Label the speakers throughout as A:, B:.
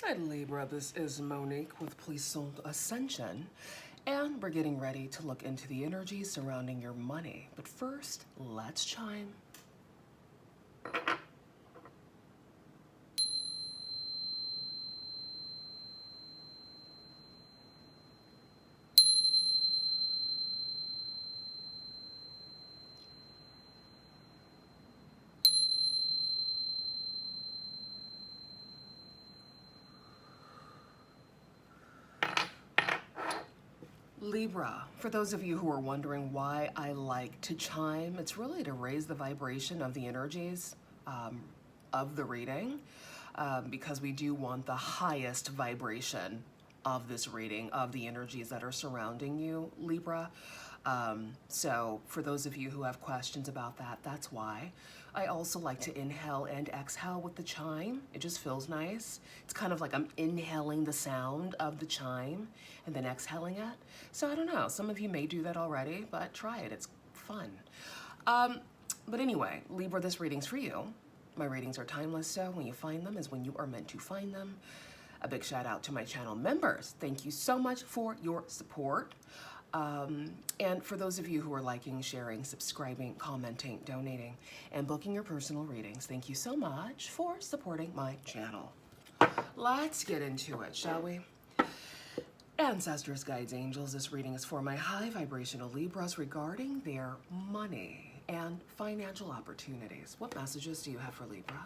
A: Hi Libra, this is Monique with Puissant Ascension, and we're getting ready to look into the energy surrounding your money. But first, let's chime. Libra, for those of you who are wondering why I like to chime, it's really to raise the vibration of the energies of the reading, because we do want the highest vibration of this reading, of the energies that are surrounding you, Libra. So for those of you who have questions about that, that's why. I also like to inhale and exhale with the chime. It just feels nice. It's kind of like I'm inhaling the sound of the chime and then exhaling it. So I don't know, some of you may do that already, but try it, it's fun. But anyway, Libra, this reading's for you. My readings are timeless, so when you find them is when you are meant to find them. A big shout out to my channel members. Thank you so much for your support. And for those of you who are liking, sharing, subscribing, commenting, donating, and booking your personal readings, thank you so much for supporting my channel. Let's get into it, shall we? Ancestors, guides, angels, this reading is for my high vibrational Libras regarding their money and financial opportunities. What messages do you have for Libra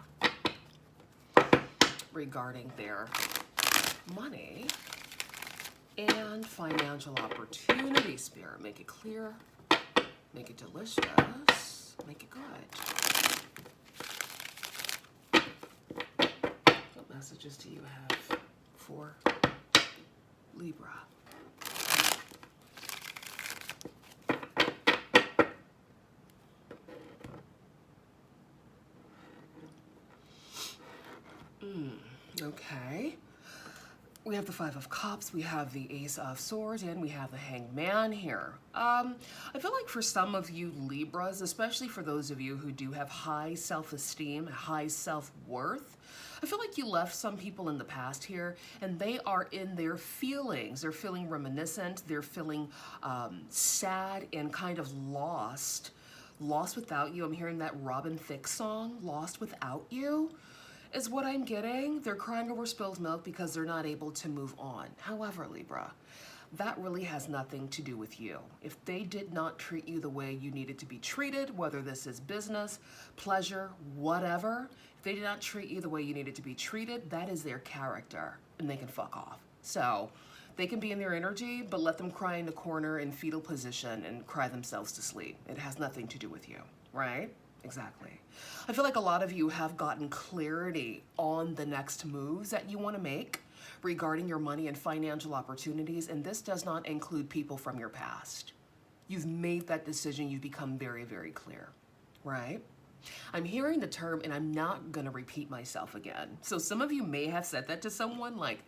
A: regarding their money and financial opportunity? Spirit, make it clear, make it delicious, make it good. What messages do you have for Libra? Okay. We have the Five of Cups, we have the Ace of Swords, and we have the Hanged Man here. I feel like for some of you Libras, especially for those of you who do have high self-esteem, high self-worth, I feel like you left some people in the past here, and they are in their feelings. They're feeling reminiscent, they're feeling sad and kind of lost. Lost without you. I'm hearing that Robin Thicke song, Lost Without You, is what I'm getting. They're crying over spilled milk because they're not able to move on. However, Libra, that really has nothing to do with you. If they did not treat you the way you needed to be treated, whether this is business, pleasure, whatever, if they did not treat you the way you needed to be treated, that is their character, and they can fuck off. So they can be in their energy, but let them cry in the corner in fetal position and cry themselves to sleep. It has nothing to do with you, right? Exactly. I feel like a lot of you have gotten clarity on the next moves that you want to make regarding your money and financial opportunities, and this does not include people from your past. You've made that decision, you've become very, very clear, right? I'm hearing the term, and I'm not going to repeat myself again. So some of you may have said that to someone, like,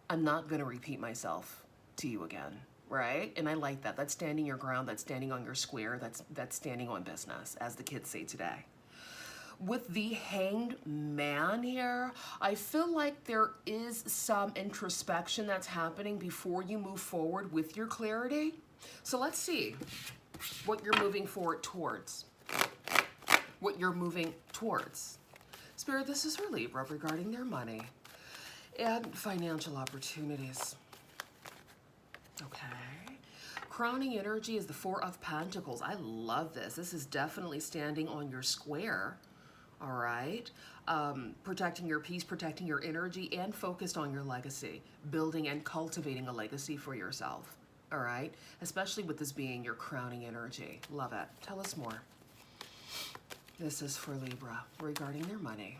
A: I'm not going to repeat myself to you again. Right? And I like that. That's standing your ground. That's standing on your square. That's standing on business, as the kids say today. With the Hanged Man here, I feel like there is some introspection that's happening before you move forward with your clarity. So let's see what you're moving forward towards. What you're moving towards. Spirit, this is for Libra regarding their money and financial opportunities. Okay. Crowning energy is the Four of Pentacles. I love this. This is definitely standing on your square. All right. Protecting your peace, protecting your energy, and focused on your legacy. Building and cultivating a legacy for yourself. All right. Especially with this being your crowning energy. Love it. Tell us more. This is for Libra regarding their money.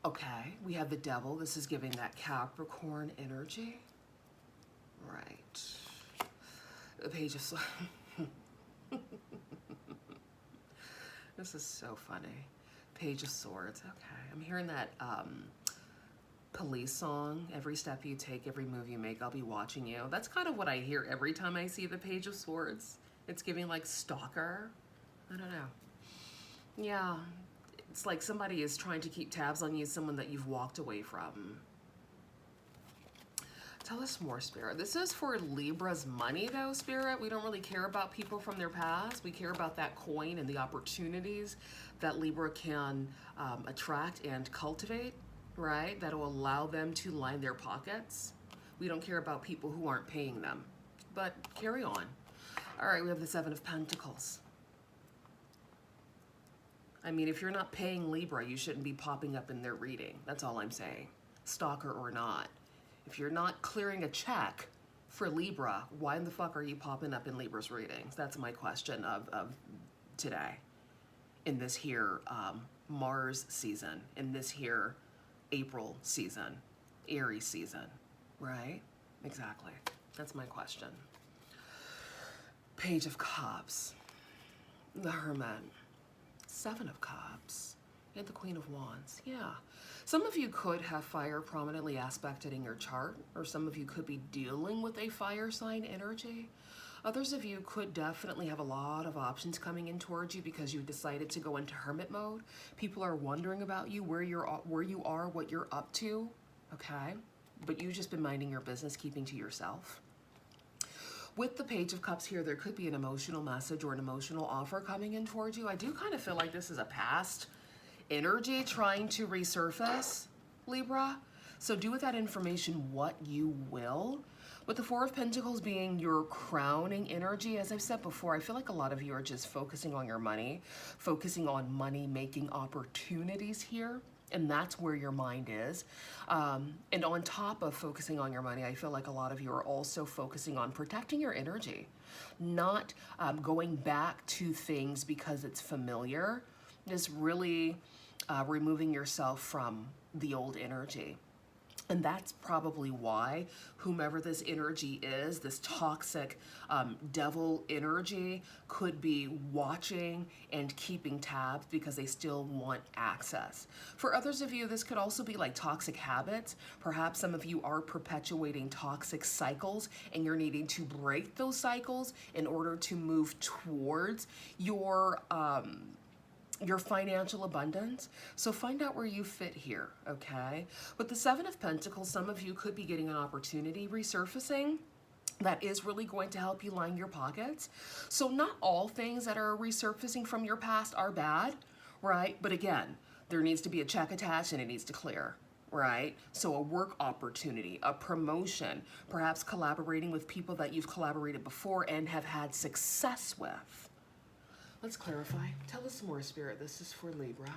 A: Okay, we have the Devil. This is giving that Capricorn energy. Right. The Page of Swords. This is so funny. Page of Swords. Okay, I'm hearing that police song. Every step you take, every move you make, I'll be watching you. That's kind of what I hear every time I see the Page of Swords. It's giving like stalker. I don't know. Yeah. It's like somebody is trying to keep tabs on you, someone that you've walked away from. Tell us more, Spirit. This is for Libra's money, though, Spirit. We don't really care about people from their past. We care about that coin and the opportunities that Libra can attract and cultivate, right? That will allow them to line their pockets. We don't care about people who aren't paying them. But carry on. All right, we have the Seven of Pentacles. I mean, if you're not paying Libra, you shouldn't be popping up in their reading. That's all I'm saying. Stalker or not. If you're not clearing a check for Libra, why in the fuck are you popping up in Libra's readings? That's my question of today. In this here Mars season, in this here April season, Aries season, right? Exactly. That's my question. Page of Cups, the Hermit, Seven of Cups, and the Queen of Wands. Yeah. Some of you could have fire prominently aspected in your chart, or some of you could be dealing with a fire sign energy. Others of you could definitely have a lot of options coming in towards you because you decided to go into hermit mode. People are wondering about you, where you are, what you're up to, okay? But you've just been minding your business, keeping to yourself. With the Page of Cups here, there could be an emotional message or an emotional offer coming in towards you. I do kind of feel like this is a past energy trying to resurface, Libra. So do with that information what you will. With the Four of Pentacles being your crowning energy, as I've said before, I feel like a lot of you are just focusing on your money, focusing on money-making opportunities here. And that's where your mind is. And on top of focusing on your money, I feel like a lot of you are also focusing on protecting your energy, not going back to things because it's familiar. Just really removing yourself from the old energy. And that's probably why whomever this energy is, this toxic devil energy, could be watching and keeping tabs because they still want access. For others of you, this could also be like toxic habits. Perhaps some of you are perpetuating toxic cycles and you're needing to break those cycles in order to move towards your financial abundance. So find out where you fit here, okay? With the Seven of Pentacles, some of you could be getting an opportunity resurfacing that is really going to help you line your pockets. So not all things that are resurfacing from your past are bad, right? But again, there needs to be a check attached and it needs to clear, right? So a work opportunity, a promotion, perhaps collaborating with people that you've collaborated before and have had success with. Let's clarify. Tell us more, Spirit. This is for Libra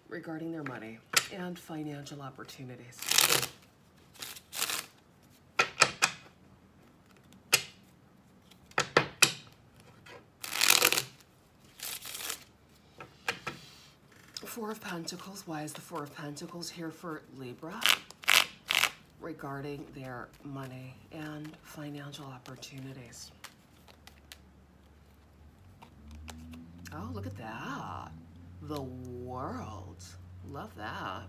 A: regarding their money and financial opportunities. Four of Pentacles. Why is the Four of Pentacles here for Libra regarding their money and financial opportunities? Oh, look at that. The World. Love that.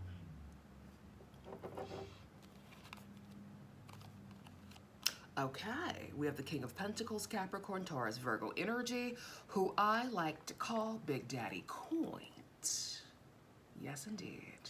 A: Okay, we have the King of Pentacles, Capricorn, Taurus, Virgo energy, who I like to call Big Daddy Coins. Yes, indeed.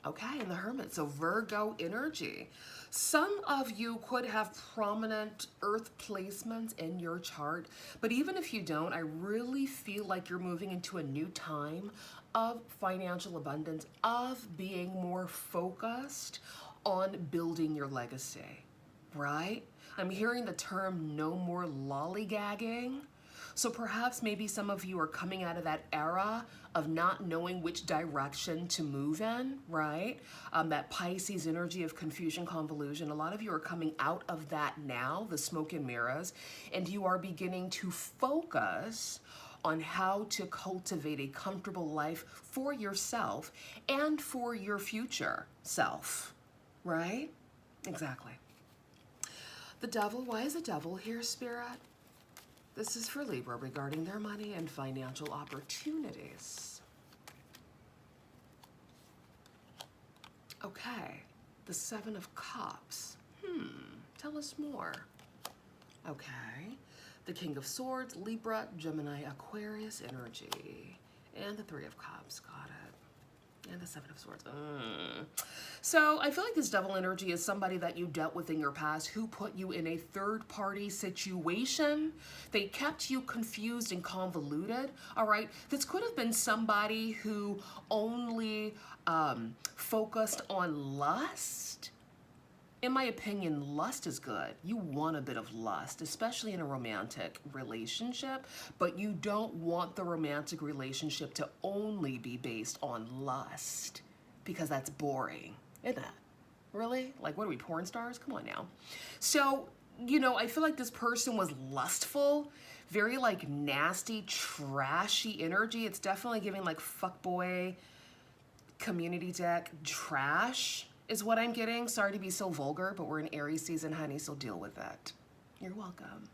A: Okay, and the Hermit, so Virgo energy. Some of you could have prominent earth placements in your chart, but even if you don't, I really feel like you're moving into a new time of financial abundance, of being more focused on building your legacy, right? I'm hearing the term no more lollygagging. So perhaps maybe some of you are coming out of that era of not knowing which direction to move in, right? That Pisces energy of confusion, convolution. A lot of you are coming out of that now, the smoke and mirrors, and you are beginning to focus on how to cultivate a comfortable life for yourself and for your future self, right? Exactly. The Devil, why is the Devil here, Spirit? This is for Libra regarding their money and financial opportunities. Okay, the Seven of Cups. Tell us more. Okay, the King of Swords, Libra, Gemini, Aquarius energy. And the Three of Cups, got it. And the Seven of Swords. So I feel like this devil energy is somebody that you dealt with in your past who put you in a third-party situation. They kept you confused and convoluted, all right? This could have been somebody who only focused on lust. In my opinion, lust is good. You want a bit of lust, especially in a romantic relationship, but you don't want the romantic relationship to only be based on lust, because that's boring, isn't it? Really? Like, what are we, porn stars? Come on now. So, you know, I feel like this person was lustful, very like nasty, trashy energy. It's definitely giving like fuckboy, community deck, trash is what I'm getting. Sorry to be so vulgar, but we're in Aries season, honey, so deal with that. You're welcome.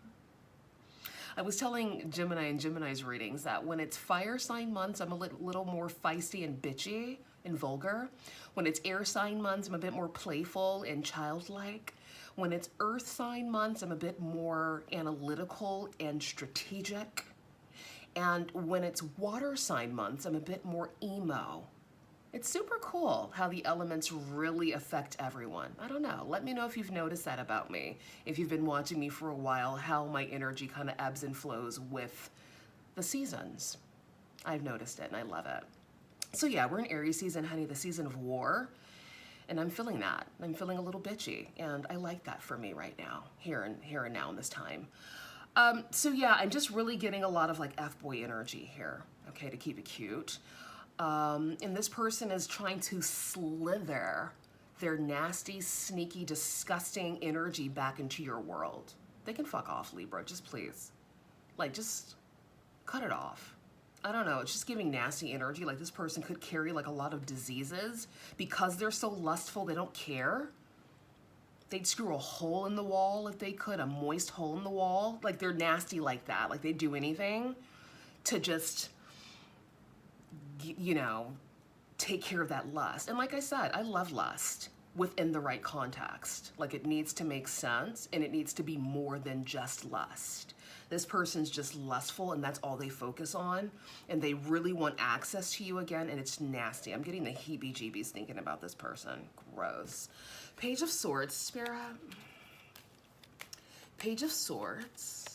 A: I was telling Gemini in Gemini's readings that when it's fire sign months, I'm a little more feisty and bitchy and vulgar. When it's air sign months, I'm a bit more playful and childlike. When it's earth sign months, I'm a bit more analytical and strategic. And when it's water sign months, I'm a bit more emo. It's super cool how the elements really affect everyone. I don't know. Let me know if you've noticed that about me. If you've been watching me for a while, how my energy kind of ebbs and flows with the seasons. I've noticed it and I love it. So yeah, we're in Aries season, honey, the season of war. And I'm feeling that. I'm feeling a little bitchy. And I like that for me right now, here and now in this time. So yeah, I'm just really getting a lot of like F-boy energy here, okay, to keep it cute. And this person is trying to slither their nasty, sneaky, disgusting energy back into your world. They can fuck off, Libra, just please. Like, just cut it off. I don't know, it's just giving nasty energy. Like, this person could carry like a lot of diseases because they're so lustful, they don't care. They'd screw a hole in the wall if they could, a moist hole in the wall. Like, they're nasty like that. Like, they'd do anything to just, you know, take care of that lust. And like I said, I love lust within the right context. Like, it needs to make sense and it needs to be more than just lust. This person's just lustful and that's all they focus on. And they really want access to you again, and it's nasty. I'm getting the heebie-jeebies thinking about this person. Gross. Page of Swords, Spirit. Page of Swords.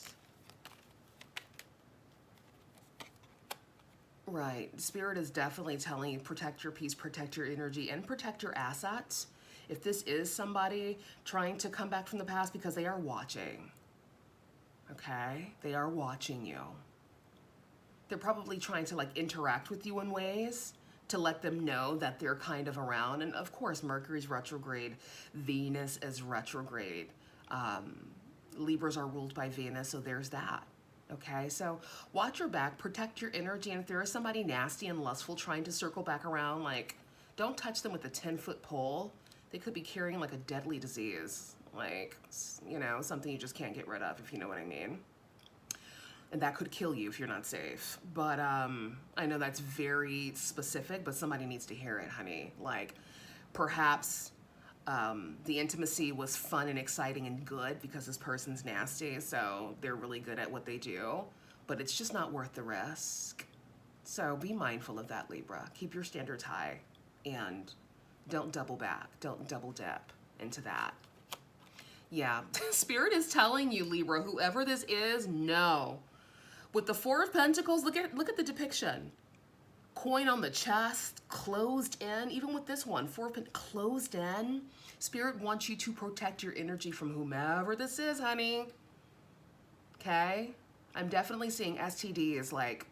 A: Right. Spirit is definitely telling you protect your peace, protect your energy, and protect your assets. If this is somebody trying to come back from the past, because they are watching. Okay? They are watching you. They're probably trying to like interact with you in ways to let them know that they're kind of around. And of course, Mercury's retrograde. Venus is retrograde. Libras are ruled by Venus, so there's that. Okay, so watch your back, protect your energy, and if there is somebody nasty and lustful trying to circle back around, like, don't touch them with a 10-foot pole. They could be carrying like a deadly disease, like, you know, something you just can't get rid of, if you know what I mean. And that could kill you if you're not safe. But I know that's very specific, but somebody needs to hear it, honey. Like, perhaps the intimacy was fun and exciting and good because this person's nasty, so they're really good at what they do, but it's just not worth the risk. So be mindful of that, Libra. Keep your standards high and don't double back. Don't double dip into that. Yeah, Spirit is telling you, Libra, whoever this is, no. With the Four of Pentacles, look at the depiction. Coin on the chest, closed in. Even with this one, Four of Pentacles, closed in. Spirit wants you to protect your energy from whomever this is, honey. Okay? I'm definitely seeing STD is like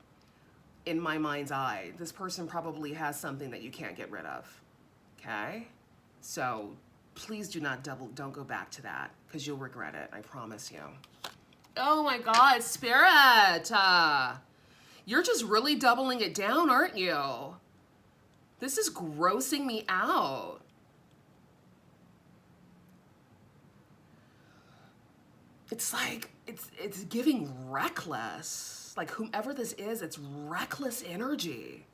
A: in my mind's eye. This person probably has something that you can't get rid of. Okay? So please don't go back to that because you'll regret it. I promise you. Oh my God, Spirit. You're just really doubling it down, aren't you? This is grossing me out. It's like, it's giving reckless. Like, whomever this is, it's reckless energy.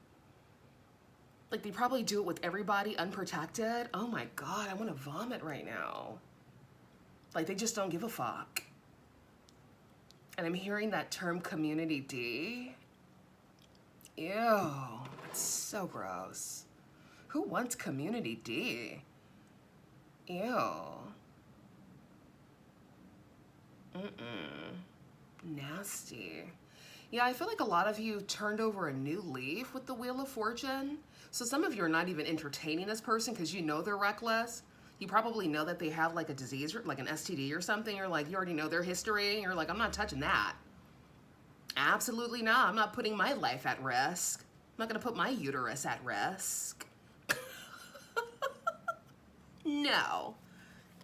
A: Like, they probably do it with everybody unprotected. Oh my God, I want to vomit right now. Like, they just don't give a fuck. And I'm hearing that term community D. Ew, it's so gross. Who wants community D? Ew. Nasty. Yeah, I feel like a lot of you turned over a new leaf with the Wheel of Fortune. So some of you are not even entertaining this person because you know they're reckless. You probably know that they have like a disease, like an STD or something. You're like, you already know their history. And you're like, I'm not touching that. Absolutely not. I'm not putting my life at risk. I'm not going to put my uterus at risk. No.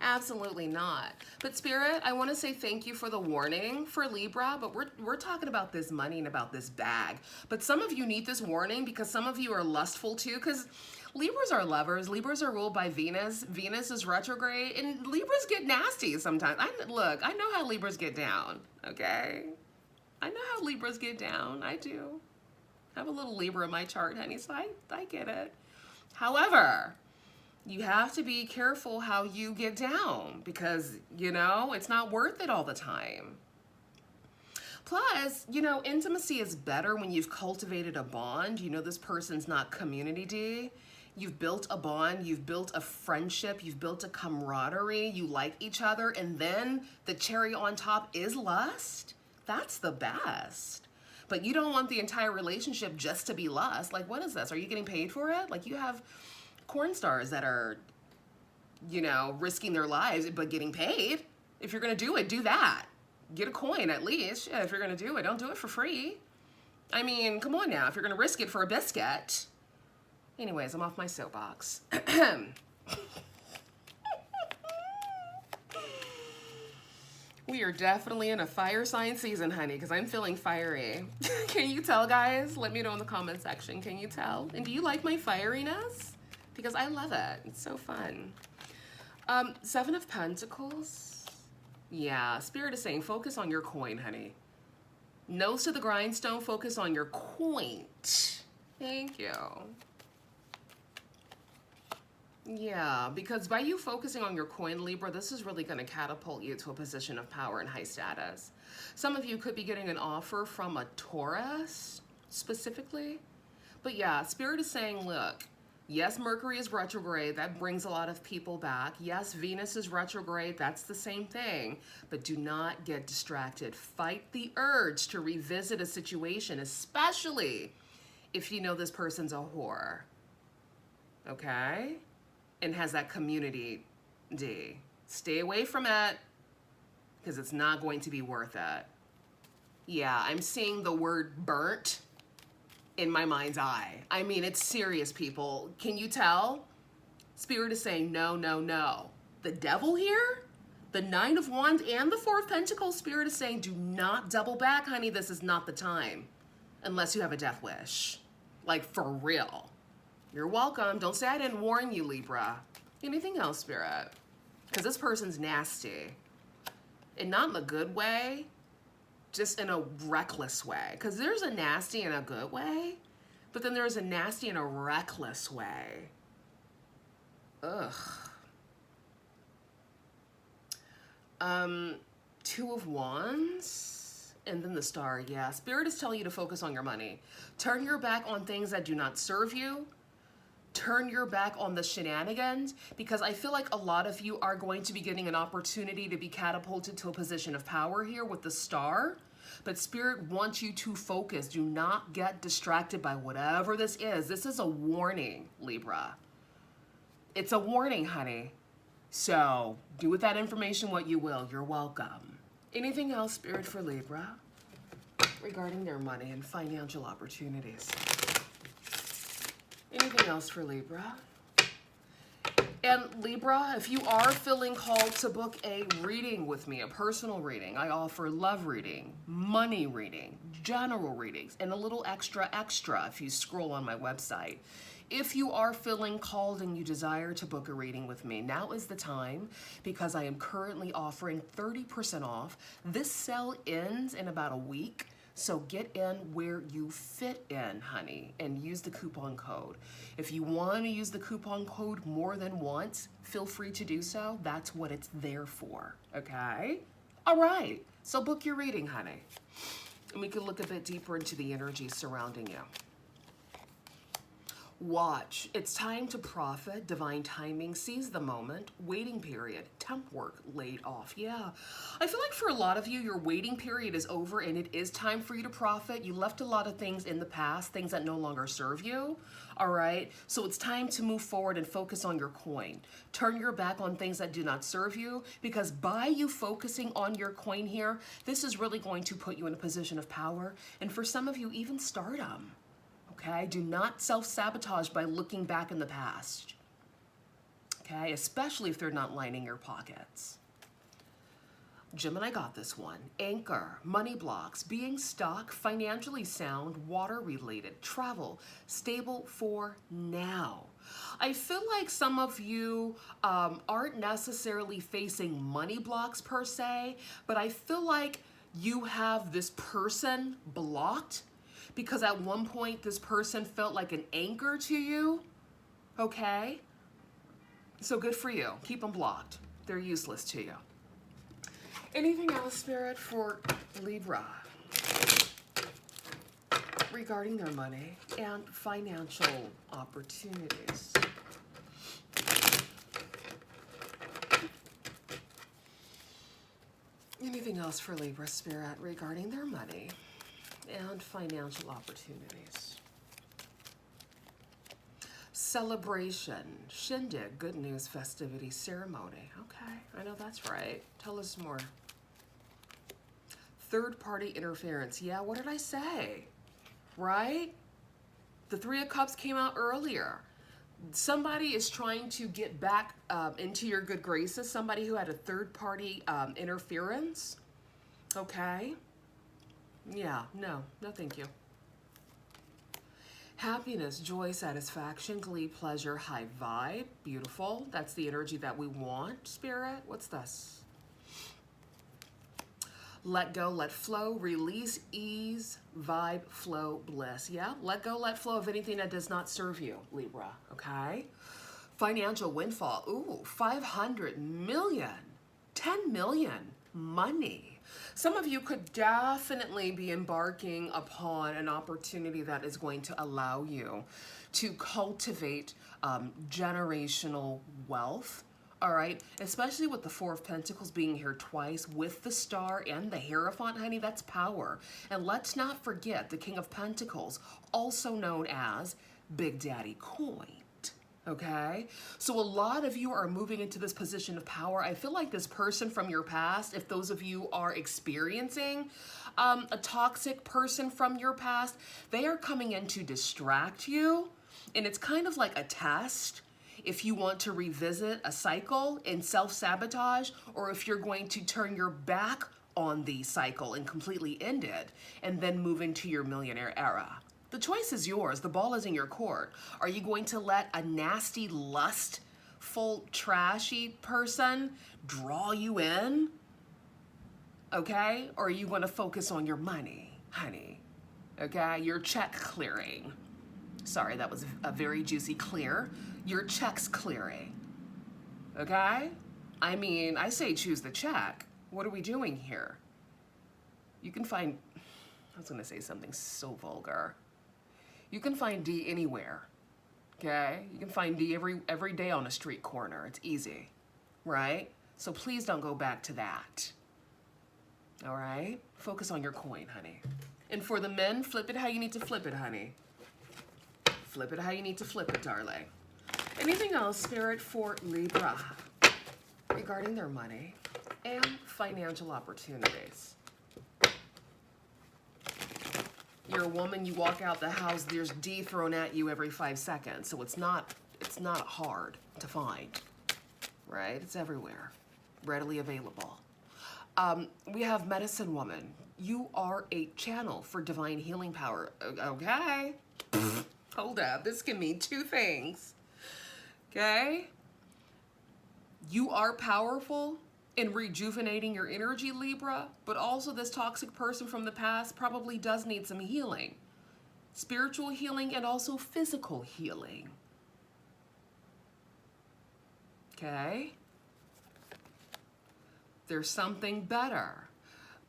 A: Absolutely not. But Spirit, I want to say thank you for the warning for Libra, but we're talking about this money and about this bag. But some of you need this warning because some of you are lustful too, because Libras are lovers. Libras are ruled by Venus. Venus is retrograde, and Libras get nasty sometimes. Look, I know how Libras get down, okay? I know how Libras get down. I do. I have a little Libra in my chart, honey, so I get it. However, you have to be careful how you get down because, you know, it's not worth it all the time. Plus, you know, intimacy is better when you've cultivated a bond. You know, this person's not community D. You've built a bond, you've built a friendship, you've built a camaraderie, you like each other, and then the cherry on top is lust. That's the best. But you don't want the entire relationship just to be lust. Like, what is this? Are you getting paid for it? Like, you have corn stars that are, you know, risking their lives but getting paid. If you're gonna do it, do that. Get a coin at least. Yeah, if you're gonna do it, don't do it for free. I mean, come on now, if you're gonna risk it for a biscuit. Anyways, I'm off my soapbox. We are definitely in a fire sign season, honey, because I'm feeling fiery. Can you tell, guys? Let me know in the comment section. Can you tell? And do you like my fieriness? Because I love it. It's so fun. Seven of Pentacles. Yeah, Spirit is saying focus on your coin, honey. Nose to the grindstone, focus on your coin. Thank you. Yeah, because by you focusing on your coin, Libra, this is really going to catapult you to a position of power and high status. Some of you could be getting an offer from a Taurus, specifically. But yeah, Spirit is saying, look, yes, Mercury is retrograde. That brings a lot of people back. Yes, Venus is retrograde. That's the same thing. But do not get distracted. Fight the urge to revisit a situation, especially if you know this person's a whore. Okay? And has that community D. Stay away from it because it's not going to be worth it. Yeah, I'm seeing the word burnt in my mind's eye. I mean, it's serious, people. Can you tell? Spirit is saying no, no, no. The devil here, the Nine of Wands and the Four of Pentacles, Spirit is saying do not double back, honey. This is not the time unless you have a death wish. Like, for real. You're welcome. Don't say I didn't warn you, Libra. Anything else, Spirit? Because this person's nasty. And not in a good way, just in a reckless way. Because there's a nasty in a good way, but then there's a nasty in a reckless way. Ugh. Two of Wands. And then the Star. Yeah, Spirit is telling you to focus on your money. Turn your back on things that do not serve you. Turn your back on the shenanigans, because I feel like a lot of you are going to be getting an opportunity to be catapulted to a position of power here with the Star. But Spirit wants you to focus. Do not get distracted by whatever this is. This is a warning, Libra. It's a warning, honey. So do with that information what you will. You're welcome. Anything else, Spirit, for Libra regarding their money and financial opportunities? Anything else for Libra? And Libra, if you are feeling called to book a reading with me, a personal reading, I offer love reading, money reading, general readings, and a little extra if you scroll on my website. If you are feeling called and you desire to book a reading with me, now is the time, because I am currently offering 30% off. This sale ends in about a week. So get in where you fit in, honey, and use the coupon code. If you want to use the coupon code more than once, feel free to do so. That's what it's there for, okay? All right, so book your reading, honey. And we can look a bit deeper into the energy surrounding you. Watch. It's time to profit. Divine timing. Seize the moment. Waiting period. Temp work laid off. Yeah. I feel like for a lot of you, your waiting period is over and it is time for you to profit. You left a lot of things in the past, things that no longer serve you. All right. So it's time to move forward and focus on your coin. Turn your back on things that do not serve you, because by you focusing on your coin here, this is really going to put you in a position of power. And for some of you, even stardom. Okay, do not self-sabotage by looking back in the past. Okay, especially if they're not lining your pockets. Gemini got this one. Anchor, money blocks, being stuck, financially sound, water-related, travel, stable for now. I feel like some of you aren't necessarily facing money blocks per se, but I feel like you have this person blocked because at one point this person felt like an anchor to you, okay? So good for you. Keep them blocked. They're useless to you. Anything else, Spirit, for Libra regarding their money and financial opportunities? Anything else for Libra, Spirit, regarding their money and financial opportunities? Celebration, shindig, good news, festivity, ceremony. Okay, I know that's right. Tell us more. Third-party interference. Yeah, what did I say? Right? The Three of Cups came out earlier. Somebody is trying to get back into your good graces. Somebody who had a third-party interference. Okay. Yeah, no thank you. Happiness, joy, satisfaction, glee, pleasure, high vibe. Beautiful. That's the energy that we want, Spirit. What's this? Let go, let flow, release, ease, vibe, flow, bliss. Yeah, let go, let flow of anything that does not serve you, Libra, okay? Financial windfall. Ooh, 500 million, 10 million, money. Some of you could definitely be embarking upon an opportunity that is going to allow you to cultivate generational wealth. All right, especially with the Four of Pentacles being here twice with the Star and the Hierophant, honey, that's power. And let's not forget the King of Pentacles, also known as Big Daddy Coin. Okay, so a lot of you are moving into this position of power. I feel like this person from your past, if those of you are experiencing a toxic person from your past, they are coming in to distract you. And it's kind of like a test if you want to revisit a cycle and self-sabotage, or if you're going to turn your back on the cycle and completely end it and then move into your millionaire era. The choice is yours. The ball is in your court. Are you going to let a nasty, lustful, trashy person draw you in? Okay? Or are you going to focus on your money, honey? Okay? Your check clearing. Sorry, that was a very juicy clear. Your check's clearing. Okay? I mean, I say choose the check. What are we doing here? You can find, I was going to say something so vulgar. You can find D anywhere, okay? You can find D every day on a street corner. It's easy, right? So please don't go back to that, all right? Focus on your coin, honey. And for the men, flip it how you need to flip it, honey. Flip it how you need to flip it, darling. Anything else, Spirit, for Libra regarding their money and financial opportunities? You're a woman, you walk out the house, there's D thrown at you every 5 seconds. So it's not hard to find, right? It's everywhere, readily available. We have Medicine Woman. You are a channel for divine healing power. Okay. Hold up, this can mean two things. Okay? You are powerful in rejuvenating your energy, Libra, but also this toxic person from the past probably does need some healing. Spiritual healing and also physical healing. Okay? There's something better.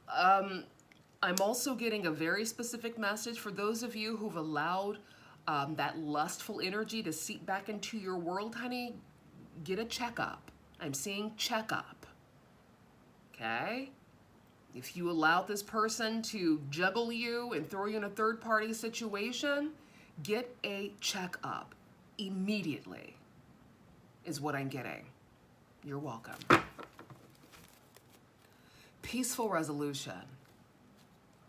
A: I'm also getting a very specific message for those of you who've allowed that lustful energy to seep back into your world, honey, get a checkup. I'm seeing checkup. Okay? If you allow this person to juggle you and throw you in a third-party situation, get a checkup immediately is what I'm getting. You're welcome. Peaceful resolution.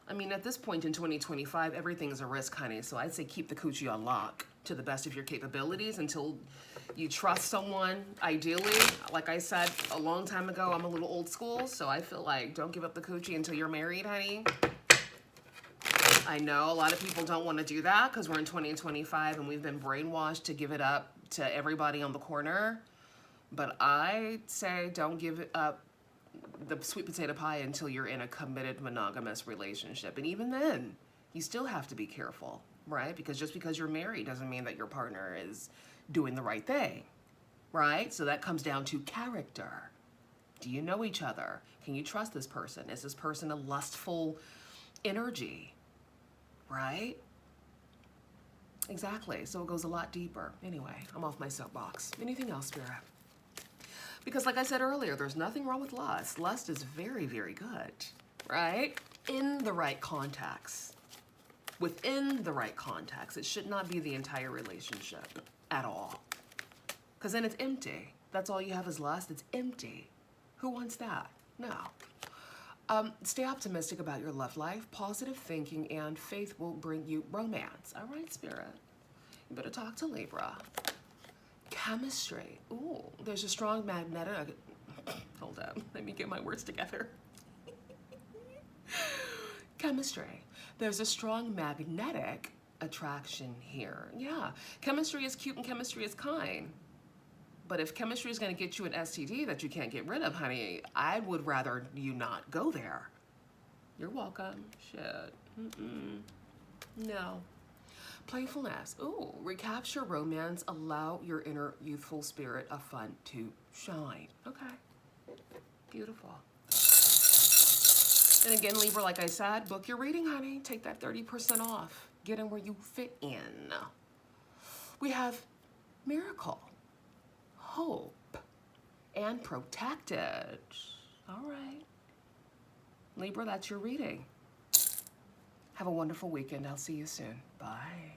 A: I mean, at this point in 2025, everything is a risk, honey. So I'd say keep the coochie on lock to the best of your capabilities until you trust someone. Ideally, like I said a long time ago, I'm a little old school, so I feel like don't give up the coochie until you're married, honey. I know a lot of people don't want to do that because we're in 2025 and we've been brainwashed to give it up to everybody on the corner. But I say don't give up the sweet potato pie until you're in a committed monogamous relationship. And even then, you still have to be careful, right? Because just because you're married doesn't mean that your partner is doing the right thing, right? So that comes down to character. Do you know each other? Can you trust this person? Is this person a lustful energy, right? Exactly. So it goes a lot deeper. Anyway, I'm off my soapbox. Anything else, Spirit? Because like I said earlier, there's nothing wrong with lust. Lust is very, very good, right? In the right context. Within the right context. It should not be the entire relationship at all. Because then it's empty. That's all you have is lust. It's empty. Who wants that? No. Stay optimistic about your love life. Positive thinking and faith will bring you romance. All right, Spirit. You better talk to Libra. Chemistry. Ooh, there's a strong magnetic... Hold up. Let me get my words together. Chemistry. There's a strong magnetic attraction here. Yeah. Chemistry is cute and chemistry is kind. But if chemistry is going to get you an STD that you can't get rid of, honey, I would rather you not go there. You're welcome. Shit. No. Playfulness. Ooh, recapture romance. Allow your inner youthful spirit of fun to shine. Okay. Beautiful. And again, Libra, like I said, book your reading, honey. Take that 30% off. Get in where you fit in. We have miracle, hope, and protected. All right. Libra, that's your reading. Have a wonderful weekend. I'll see you soon. Bye.